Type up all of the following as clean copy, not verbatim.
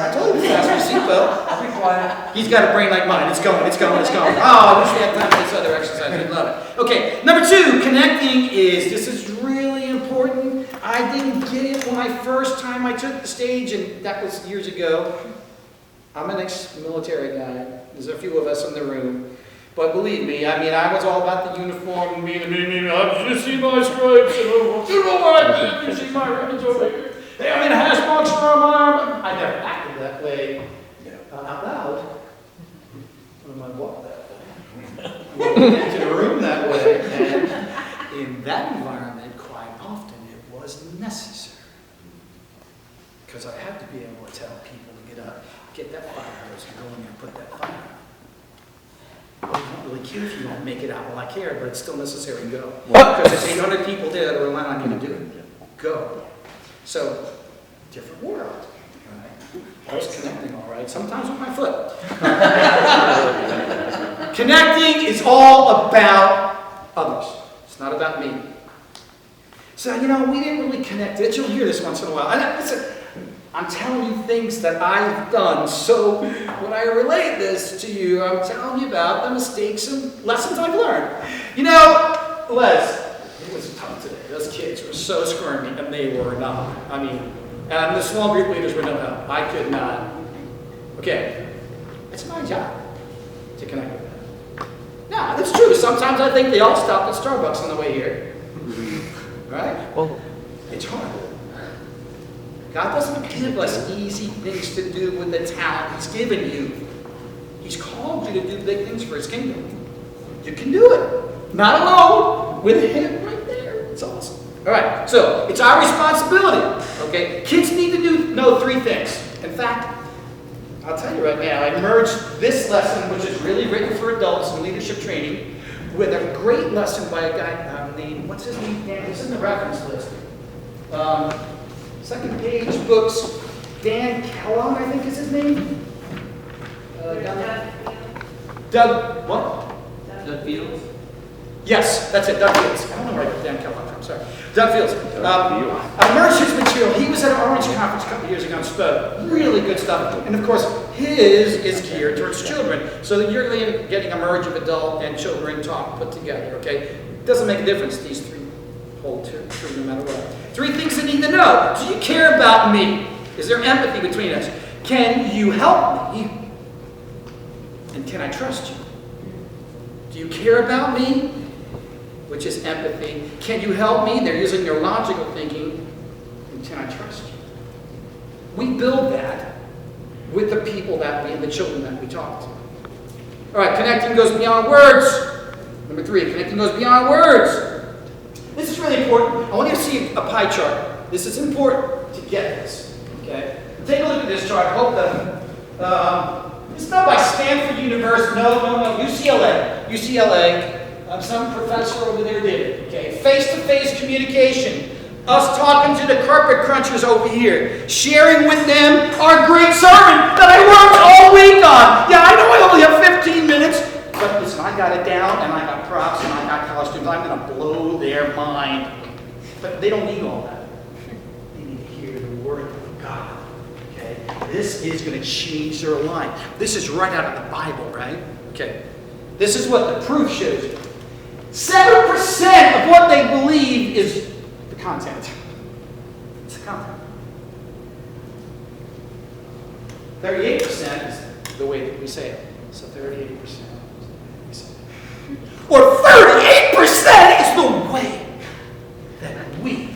I told you to fasten your seatbelt. I'll be quiet. He's got a brain like mine. It's going, it's going, it's going. Oh, I wish we had time for this other exercise. We'd love it. Okay, number 2, connecting this is really important. I didn't get it when first time I took the stage, and that was years ago. I'm an ex-military guy. There's a few of us in the room. But believe me, I was all about the uniform, me, you see my stripes, and you know what I did, you see my ribbons over here. Hey, I'm in a hash box for my arm. I never acted that way out loud. When I walked that way. I walked into the room that way. And in that environment, quite often, it was necessary. Because I had to be able to tell people to get up, get that fire hose, and go in there and put that fire out. Well, you don't really care if you don't make it out. Well, I care, but it's still necessary to go. Because there's 800 people there that are relying on you to do it. Go. So, different world. Right? I was connecting all right, sometimes with my foot. Connecting is all about others. It's not about me. So, we didn't really connect it. You'll hear this once in a while. Listen, I'm telling you things that I've done. So when I relate this to you, I'm telling you about the mistakes and lessons I've learned. Les, it was tough today. Those kids were so squirmy, and they were not. And the small group leaders were no help. I could not. Okay, it's my job to connect with them. Yeah, that's true. Sometimes I think they all stopped at Starbucks on the way here. Right? Well, it's hard. God doesn't give us easy things to do with the talent He's given you. He's called you to do big things for His kingdom. You can do it. Not alone. With Him right there. It's awesome. All right. So, it's our responsibility. Okay? Kids need to know 3 things. In fact, I'll tell you right now, I merged this lesson, which is really written for adults in leadership training, with a great lesson by a guy named, what's his name? Dan, it's in the reference list. Second page, books, Dan Kellogg, I think is his name. Doug, what? Doug Fields? Yes, that's it, Doug Fields. I don't know where I got Dan Kellogg from, sorry. Doug Fields. I merged his material. He was at an Orange conference a couple years ago and spoke. Really good stuff. And of course, his is geared towards children. So that you're getting a merge of adult and children talk put together, okay? It doesn't make a difference. These 3 hold true no matter what. 3 things you need to know. Do you care about me? Is there empathy between us? Can you help me? And can I trust you? Do you care about me? Which is empathy. Can you help me? They're using their logical thinking. And can I trust you? We build that with the people the children that we talk to. All right, connecting goes beyond words. Number 3, connecting goes beyond words. This is really important. I want you to see a pie chart. This is important to get this. Okay? Take a look at this chart. I hope that it's not by Stanford University. No. UCLA. Some professor over there did it. Okay? Face-to-face communication. Us talking to the carpet crunchers over here. Sharing with them our great sermon that I worked all week on. Yeah, I know I only have 15 minutes. But listen, I got it down, and I got props, and I got college students. I'm going to blow their mind. But they don't need all that. They need to hear the Word of God. Okay? This is going to change their life. This is right out of the Bible, right? Okay. This is what the proof shows you. 7% of what they believe is the content. It's the content. 38% is the way that we say it. So 38%. Or 38% is the way that we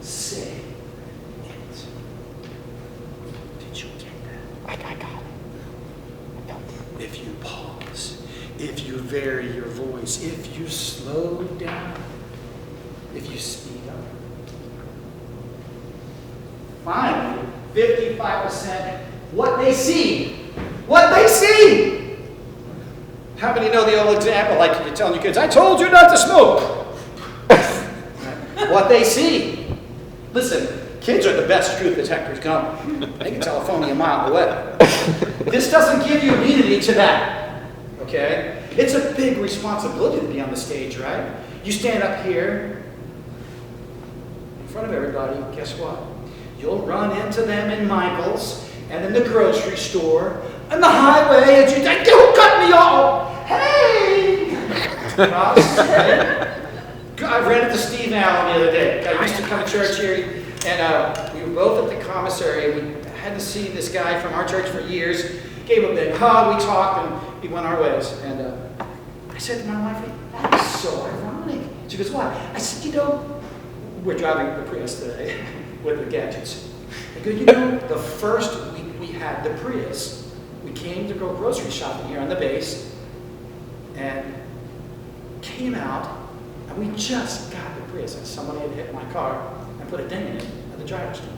say it. Did you get that? I got it. I felt it. If you pause, if you vary your voice, if you slow down, if you speed up. Finally, 55%, what they see. What they see. How many know the old example, like you're telling your kids, I told you not to smoke. What they see. Listen, kids are the best truth detectors going. They can tell a phony a mile away. This doesn't give you immunity to that. Okay? It's a big responsibility to be on the stage, right? You stand up here in front of everybody, guess what? You'll run into them in Michael's, and then the grocery store, and the highway, and don't cut me off! Hey! Ross, I ran into Steve Allen the other day. I used to come to church here, and we were both at the commissary. We hadn't seen this guy from our church for years. Gave him a big hug, we talked, and we went our ways. And I said to my wife, that is so ironic. She goes, why? I said, we're driving the Prius today with the gadgets. I go, the first week we had the Prius, we came to go grocery shopping here on the base, and came out, and we just got the Prius, and somebody had hit my car and put a dent in it at the driver's door.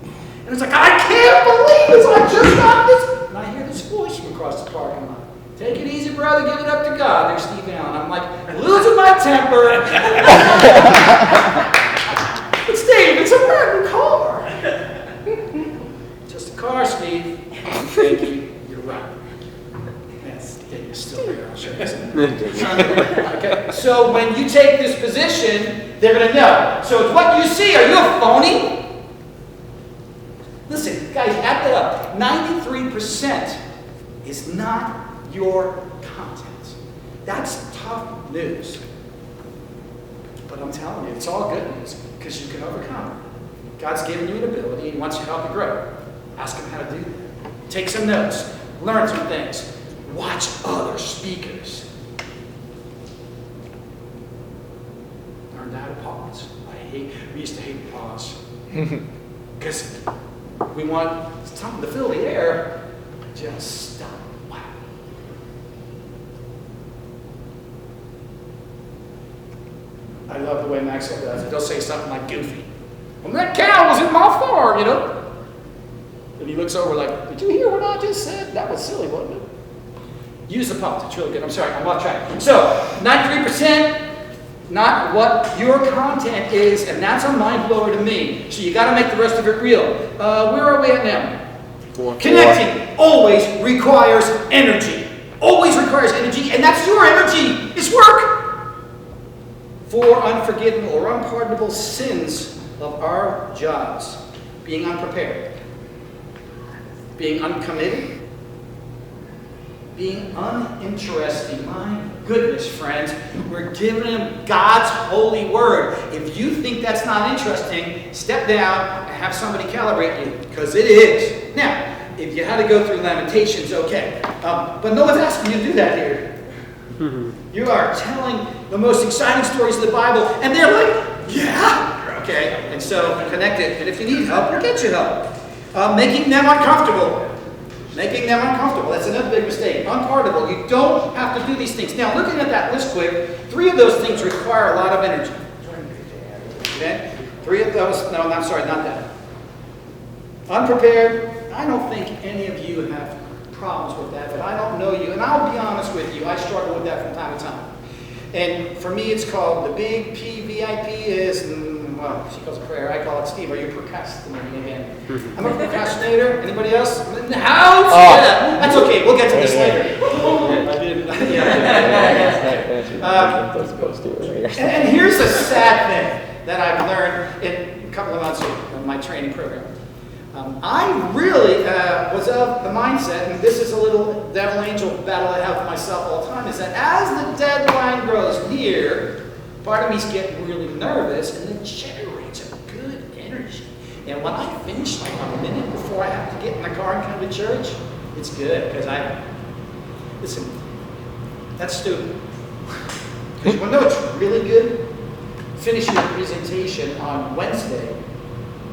And it's like, I can't believe this, I just got this. And I hear this voice from across the parking lot. Take it easy, brother, give it up to God. There's Steve Allen. I'm like, losing my temper. But Steve, it's a brand new car. Just a car, Steve. Thank you, you're right. Yes, it's still there, I'll show you. Okay, so when you take this position, they're going to know. So it's what you see. Are you a phony? Listen, guys, add that up. 93% is not your content. That's tough news. But I'm telling you, it's all good news because you can overcome it. God's given you an ability and He wants to help you grow. Ask Him how to do that. Take some notes. Learn some things. Watch other speakers. Learn how to pause. We used to hate pause. Because we want something to fill the air. Just stop. Wow. I love the way Maxwell does it. He'll say something like goofy. Well, that cow was in my farm, And he looks over like, did you hear what I just said? That was silly, wasn't it? Use the pause. It's really good. I'm sorry, I'm off track. So, 93%. Not what your content is, and that's a mind blower to me. So you got to make the rest of it real. Where are we at now? Connecting always requires energy. Always requires energy, and that's your energy. It's work. 4 unforgivable or unpardonable sins of our jobs: being unprepared, being uncommitted, being uninteresting. My goodness, friends, we're giving Him God's holy word. If you think that's not interesting, step down and have somebody calibrate you, because it is. Now, if you had to go through Lamentations, okay. But no one's asking you to do that here. You are telling the most exciting stories of the Bible, and they're like, yeah, okay. And so connect it, and if you need help, we'll get you help. Making them uncomfortable. Making them uncomfortable. That's another big mistake. Unpardonable. You don't have to do these things. Now, looking at that list quick, 3 of those things require a lot of energy. Okay? 3 of those, no, I'm sorry, not that. Unprepared. I don't think any of you have problems with that, but I don't know you. And I'll be honest with you, I struggle with that from time to time. And for me, it's called the big PVIP is, well, she calls it prayer. I call it, Steve, are you procrastinating again? I'm a procrastinator. Anybody else? In the house? Oh. Yeah, that's okay. We'll get to this later. I didn't. And here's a sad thing that I've learned in a couple of months of my training program. I really was of the mindset, and this is a little devil-angel battle I have with myself all the time, is that as the deadline grows near, part of me's getting really nervous, and it generates a good energy. And when I finish like a minute before I have to get in the car and come to church, it's good, because listen, that's stupid. Because you want to know what's really good? Finish your presentation on Wednesday,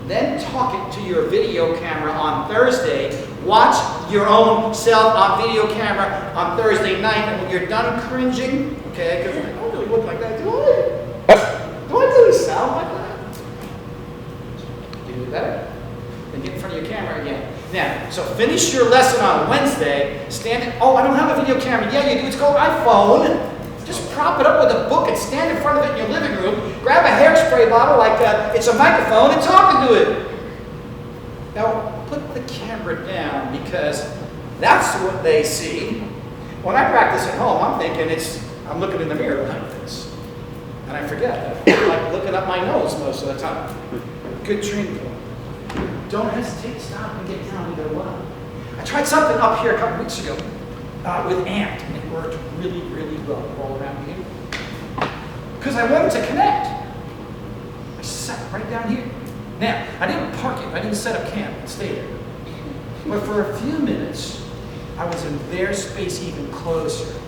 then talk it to your video camera on Thursday, watch your own self on video camera on Thursday night, and when you're done cringing, okay, because I don't really look like that, do I? Do I really sound like that? You do better. Then get in front of your camera again. Now, so finish your lesson on Wednesday, oh, I don't have a video camera. Yeah, you do. It's called iPhone. Just prop it up with a book and stand in front of it in your living room, grab a hairspray bottle like it's a microphone and talk into it. Now, put the camera down because that's what they see. When I practice at home, I'm thinking I'm looking in the mirror like this. And I forget. I'm like looking up my nose most of the time. Good training point. Don't hesitate, stop, and get down and go, wow. tried something up here a couple weeks ago with AMP, and it worked really, really well all around here. Because I wanted to connect. I sat right down here. Now, I didn't park it. I didn't set up camp and stay there. But for a few minutes, I was in their space even closer.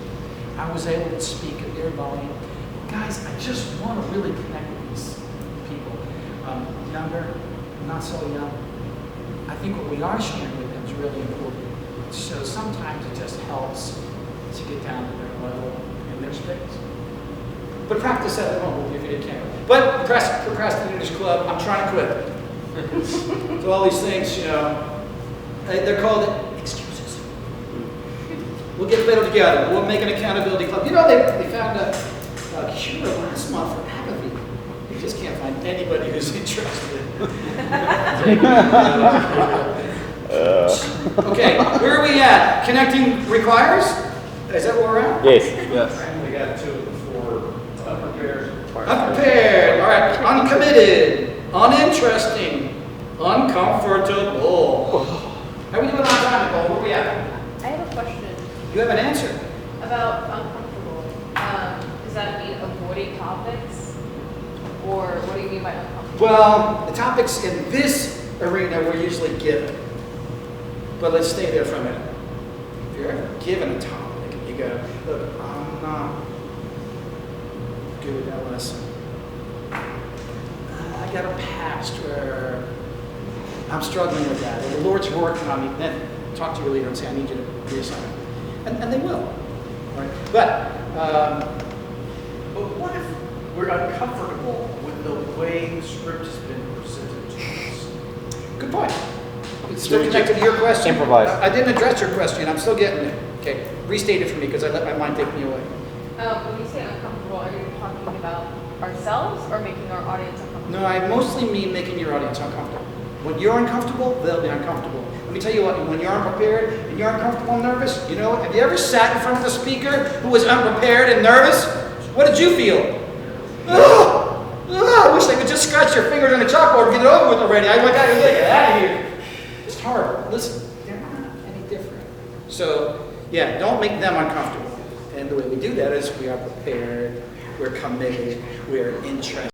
I was able to speak at their volume. Guys, I just want to really connect with these people. Younger, not so young. I think what we are sharing with them is really important. So sometimes it just helps to get down to their level and their space. But practice that at home if you can't. But Procrastinators Club, I'm trying to quit. So all these things, you know, they're called excuses. We'll get better together. We'll make an accountability club. You know, they found a cure last month for apathy. You just can't find anybody who's interested. Okay, where are we at? Connecting requires? Is that where we're at? Yes. We got 2 of the 4 unprepared. Unprepared, all right, uncommitted, uninteresting, uncomfortable. How are we doing on time, Nicole? Where are we at? I have a question You have an answer. about uncomfortable. Does that mean avoiding topics? Or what do you mean by uncomfortable? Well, the topics in this arena were usually given. But let's stay there for a minute. If you're ever given a topic and you go, look, I'm not good with that lesson. I got a past where I'm struggling with that. Or the Lord's working on me. Then talk to your leader and say, I need you to reassign. And they will. Right? But But what if we're uncomfortable with the way the script has been presented to us? good point. It's still connected to your question. Improvise. I didn't address your question. I'm still getting it. Okay, restate it for me because I let my mind take me away. When you say uncomfortable, are you talking about ourselves or making our audience uncomfortable? No, I mostly mean making your audience uncomfortable. When you're uncomfortable, they'll be uncomfortable. Let me tell you what, when you're unprepared and you're uncomfortable and nervous, you know, have you ever sat in front of a speaker who was unprepared and nervous? What did you feel? Ugh! Ugh! I wish they could just scratch your fingers on the chalkboard and get it over with already. I'd like, get out of here. It's hard. Listen, they're not any different. So, yeah, don't make them uncomfortable. And the way we do that is we are prepared, we're committed, we're interested.